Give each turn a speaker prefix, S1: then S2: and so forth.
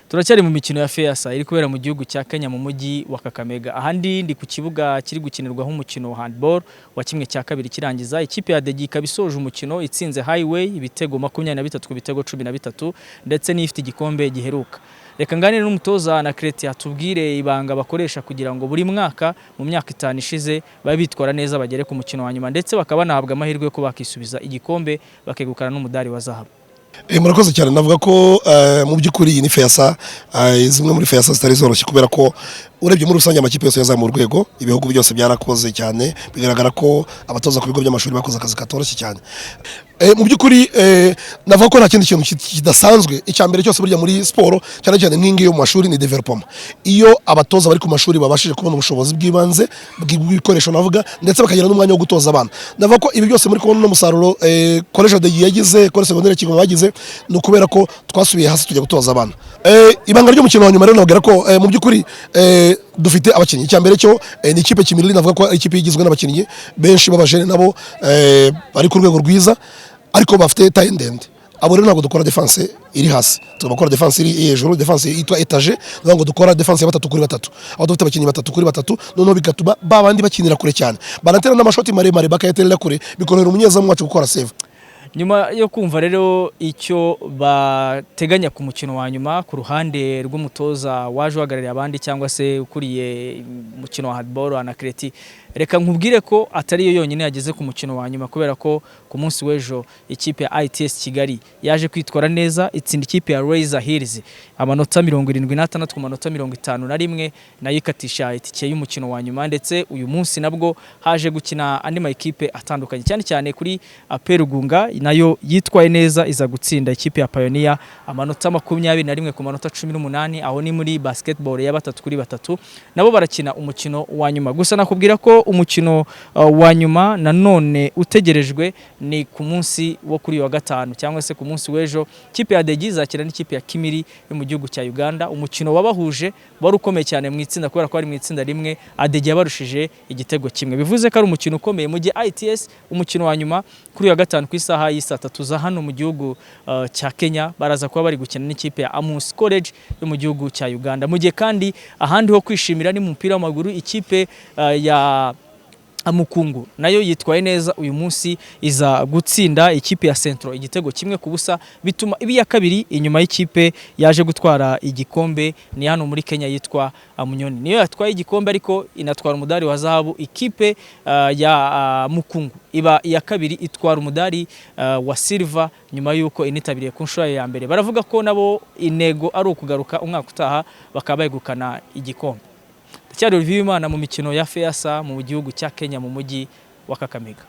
S1: Turacyari mu mikino ya FEASA iri kubera mu gihugu cya Kenya mu mujyi wa Kakamega. Ahandi ndi ku kibuga kiri gukinirwaho umukino wa handball wa kimwe cya kabiri kirangiza. Ikipe ya Degi kabisoje umukino itsinze Highway ibitego 23 ku bitego 13 ndetse n'ifite igikombe giheruka. Reka nganire n'umutoza na Kreti atubwire ibanga bakoresha kugira ngo buri mwaka mu myaka 5 ishize babitwara neza bagere ku mukino wa nyuma ndetse bakaba nahabwa amahirwe yo kubakisubiza igikombe bakegukana n'umudari wa zahabu.
S2: Murakoze cyane navuga ko mu by'ukuri iyi ni FEASA zimwe muri FEASA zitari zoroshye kubera ko urebye muri rusange amakipe yose yazamuye mu rwego ibihugu byose byarakoze cyane bigaragara ko abatoza ku bigo by'amashuri bakoze akazi katoroshye cyane. Mu by'ukuri navuga ko nta kindi kintu kidasanzwe icyambere cyose burya muri sport cyane cyane nk'ingi yo mu mashuri ni development. Iyo abatoza bari ku mashuri babashije kubona ubushobozi bw'ibanze bw'ibikoresho navuga ndetse bakagira n'umwanya wo gutoza abana. Navuga ko ibi byose muri kubona n'umusaruro college de yagize college secondaire Kigoma bagize no kubera ko twasubiye hasi tujya gutoza abana. Ibanga ry'umukino wa nyuma rero nabwira ko mu by'ukuri dufite abakinnyi cyambere cyo ni ikipe Kimiriri navuga ko ikipe igizwe n'abakinnyi benshi babajene nabo bari ku rwego rwiza ariko bafite taille ndende. Abo rero ntabwo dukora defense iri hasi tugakora defense iri hejuru defense yitwa etage ngo dukora defense ya 3 kuri 3 aho dufite abakinnyi 3 kuri 3 noneho bigatuma babandi bakinira kure cyane banatera n'amashoti maremare bakayeterera kure bikorera umunyezamu wacu gukora save.
S1: Nyuma yo kumva rero icyo bateganya ku mukino wa nyuma ku ruhande rw'umutoza waje uhagarariye abandi cyangwa se ukuriye umukino wa handball ana Kreti, reka nkubwire ko atari yo yonyine yageze ku mukino wa nyuma kubera ko ku munsi w'ejo ikipe ya ITS Kigali yaje kwitwara neza itsinda ikipe ya Razor Hills amanota 76 ku manota 51 nayo ikatisha itike y'umukino wa nyuma ndetse uyu munsi nabwo haje gukina andi makipe atandukanye cyane cyane kuri Perugunga nayo yitwaye neza iza gutsinda ikipe ya Pioneer amanota 21 ku manota 18 aho ni muri basketball ya 3 kuri 3 nabo barakina umukino wa nyuma. Gusa nakubwira ko umukino wa nyuma nanone utegerejwe ni ku munsi wo kuri wa gatanu cyangwa se ku munsi w'ejo ikipe ya Degi zakira n'ikipe ya Kimiri yo mu gihugu cya Uganda. Umukino wabahuje wari ukomeye cyane mu itsinda kubera ko ari mu itsinda rimwe Adegi yabarushije igitego kimwe bivuze ko ari umukino ukomeye mu gihe ITS umukino wa nyuma kuri wa gatanu ku isaha y'isa 3 za hano mu gihugu cya Kenya baraza kuba bari gukina n'ikipe ya Amos College yo mu gihugu cya Uganda. Mu gihe kandi ahandi ho kwishimira ni mu mupira w'amaguru ikipe ya Amukungu nayo yitwaye neza uyu munsi iza gutsinda ikipe ya Centro igitego kimwe ku busa bituma ibi ya kabiri inyuma y'ikipe yaje gutwara igikombe ni hano muri Kenya yitwa Munyoni niyo yatwaye igikombe ariko inatwara umudari wa zahabu. Ikipe ya Mukungu iba iya kabiri itwara umudari wa silver nyuma yuko initabiriye ku nshuro ya mbere. Baravuga ko nabo intego ari ukugaruka umwaka utaha bakaba bagukana igikombe. Cyari review Imana mu mikino ya FEASA mu gihugu cya Kenya mu mujyi wa Kakamega.